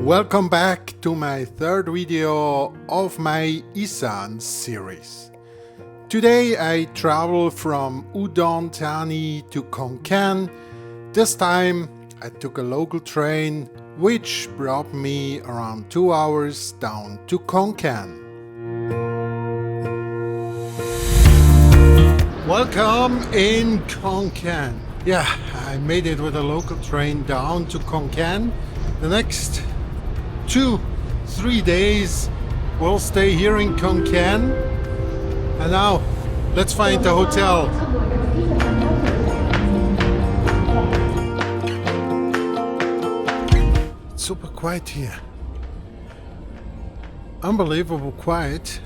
Welcome back to my third video of my Isan series. Today I travel from Udon Thani to Khon Kaen. This time I took a local train which brought me around 2 hours down to Khon Kaen. Welcome in Khon Kaen. Yeah, I made it with a local train down to Khon Kaen. The next 2-3 days we'll stay here in Khon Kaen. And now let's find the hotel. It's super quiet here. Unbelievable quiet.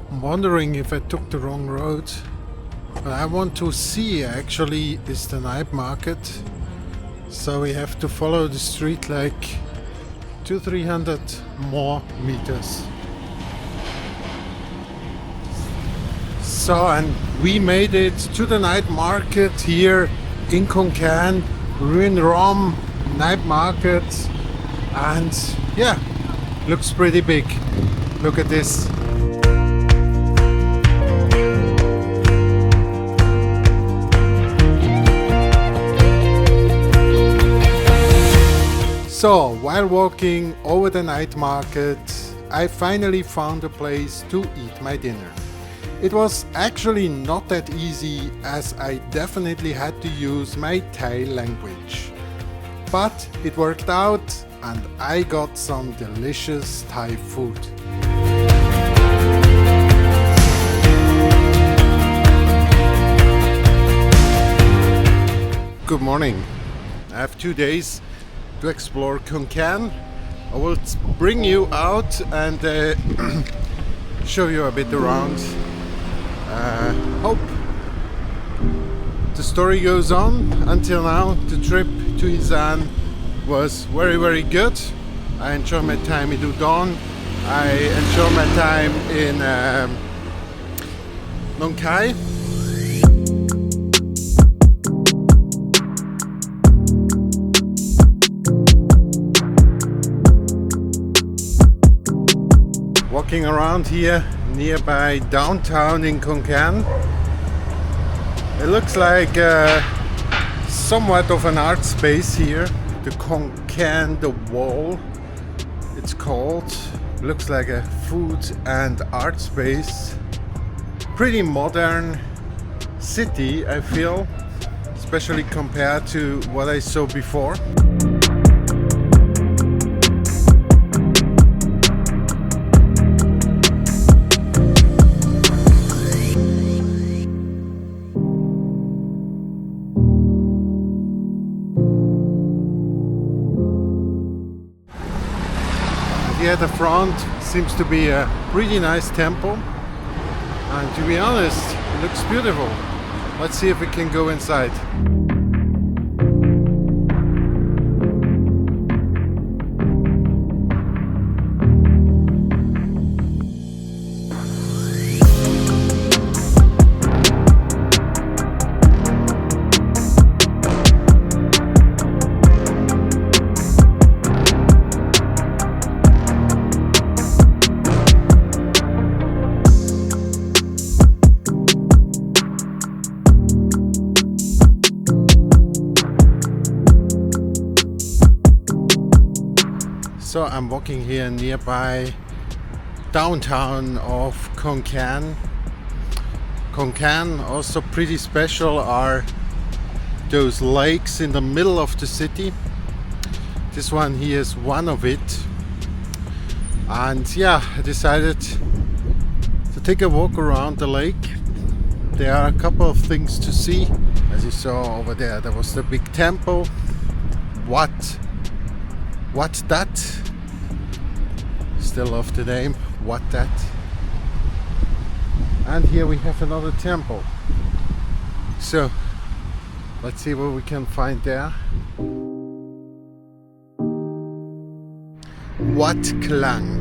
I'm wondering if I took the wrong road. But I want to see actually is the night market. So we have to follow the street like 200-300 more meters. So, and we made it to the night market here in Khon Kaen, Ruin Rom night market, and yeah, looks pretty big. Look at this. So, while walking over the night market, I finally found a place to eat my dinner. It was actually not that easy as I definitely had to use my Thai language. But it worked out and I got some delicious Thai food. Good morning. I have 2 days to explore Khon Kaen. I will bring you out and show you a bit around. Hope the story goes on. Until now, the trip to Isan was very good. I enjoyed my time in Udon. I enjoyed my time in Non Chai. Walking around here nearby downtown in Khon Kaen. It looks like somewhat of an art space here. The Khon Kaen, the wall it's called. Looks like a food and art space. Pretty modern city, I feel, especially compared to what I saw before. Here at the front seems to be a pretty nice temple, and to be honest, it looks beautiful. Let's see if we can go inside. So I'm walking here nearby downtown of Khon Kaen. Khon Kaen, also pretty special, are those lakes in the middle of the city. This one here is one of it. And yeah, I decided to take a walk around the lake. There are a couple of things to see. As you saw over there, there was the big temple. What's that? Still love the name, Wat That. And here we have another temple. So let's see what we can find there. Wat Klang.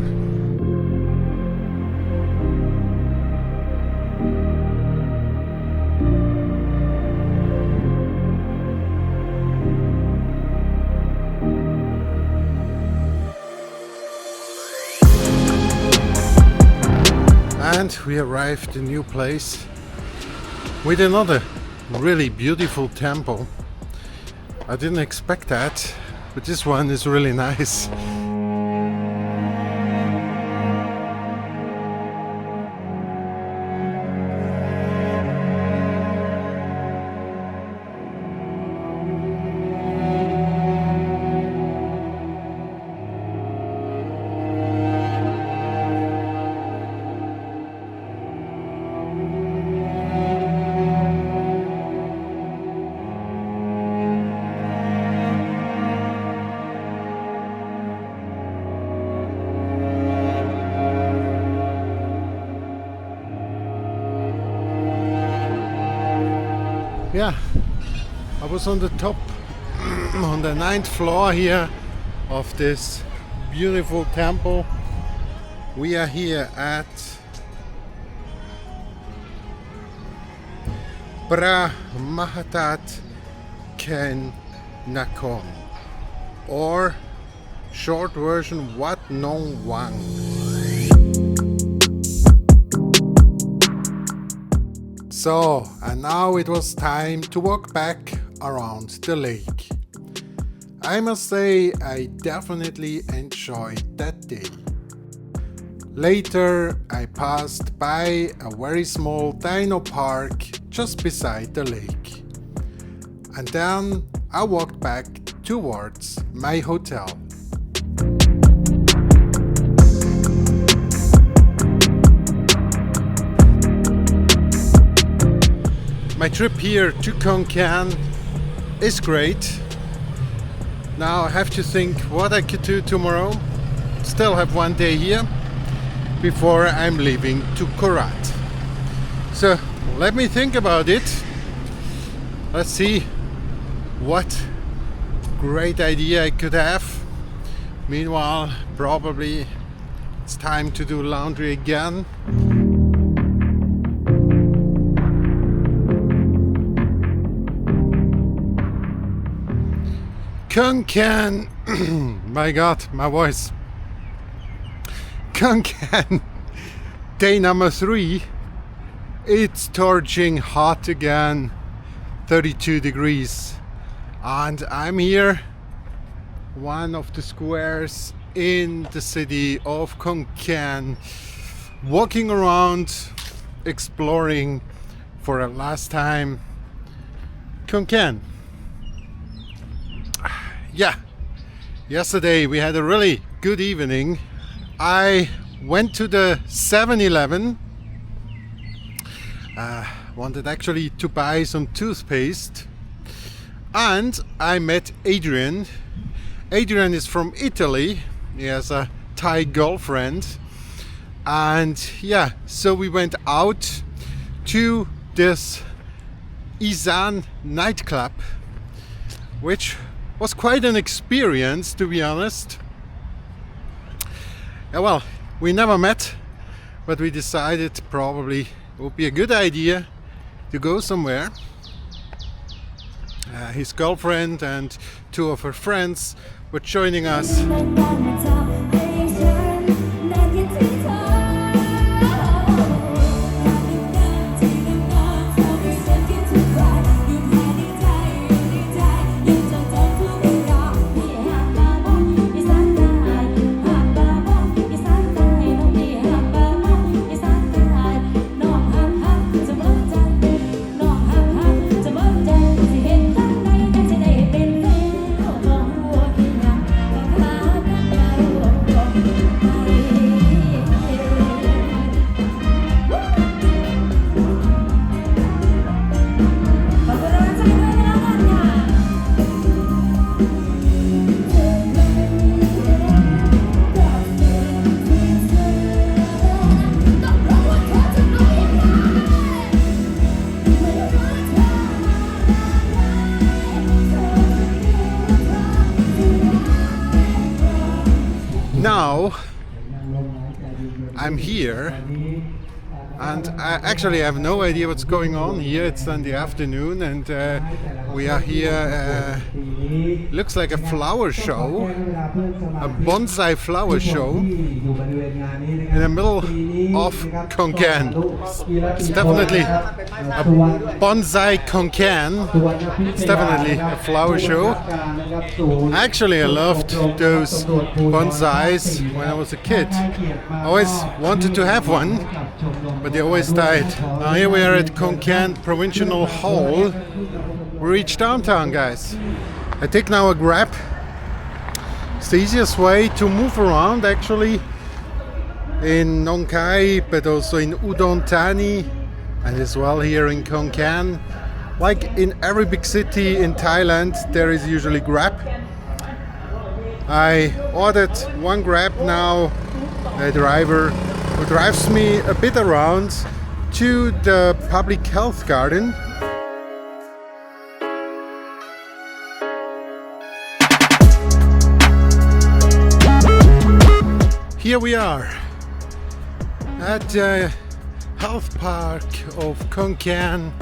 And we arrived in a new place with another really beautiful temple. I didn't expect that, but this one is really nice. Yeah, I was on the top, on the 9th floor here of this beautiful temple. We are here at Phra Mahathat Kaen Nakhon, or short version Wat Non Chai. So, and now it was time to walk back around the lake. I must say I definitely enjoyed that day. Later I passed by a very small dino park just beside the lake. And then I walked back towards my hotel. My trip here to Khon Kaen is great. Now I have to think what I could do tomorrow. Still have one day here before I'm leaving to Korat. So let me think about it. Let's see what great idea I could have. Meanwhile, probably it's time to do laundry again. Khon Kaen, my God, my voice. Khon Kaen, day number 3. It's torching hot again, 32 degrees. And I'm here, one of the squares in the city of Khon Kaen, walking around, exploring for a last time Khon Kaen. Yeah, yesterday we had a really good evening. I went to the 7-Eleven, wanted actually to buy some toothpaste, and I met Adrian. Adrian is from Italy. He has a Thai girlfriend, and yeah, so we went out to this Isan nightclub, which was quite an experience, to be honest. Yeah, well, we never met, but we decided probably it would be a good idea to go somewhere. His girlfriend and 2 of her friends were joining us. Now I'm here And actually I have no idea what's going on here. It's in the afternoon and we are here, looks like a flower show, a bonsai flower show in the middle of Khon Kaen. It's definitely a bonsai Khon Kaen. It's definitely a flower show. Actually I loved those bonsais when I was a kid. I always wanted to have one, but they always died. Now here we are at Khon Kaen Provincial Hall. We reached downtown, guys. I take now a Grab. It's the easiest way to move around actually in Nong Khai, but also in Udon Thani and as well here in Khon Kaen. Like in every big city in Thailand, there is usually Grab. I ordered one Grab now, a driver who drives me a bit around to the public health garden. Here we are at the health park of Khon Kaen.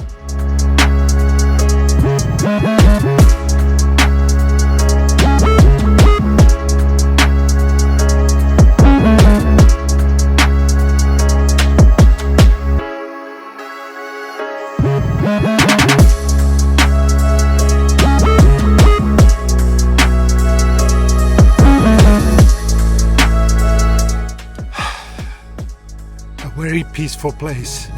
Very peaceful place.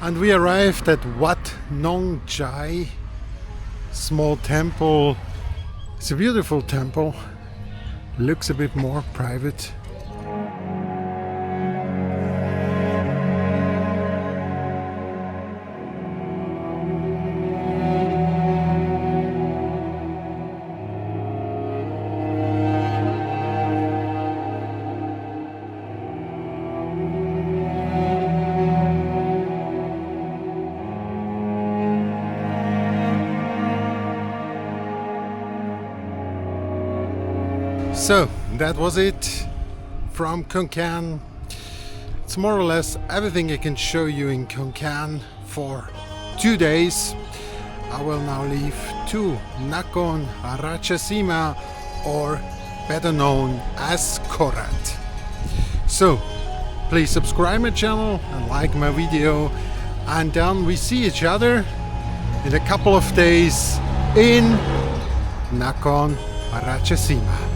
And we arrived at Wat Non Chai, small temple. It's a beautiful temple, looks a bit more private. So that was it from Khon Kaen. It's more or less everything I can show you in Khon Kaen for 2 days. I will now leave to Nakhon Ratchasima, or better known as Korat. So please subscribe my channel and like my video, and then we see each other in a couple of days in Nakhon Ratchasima.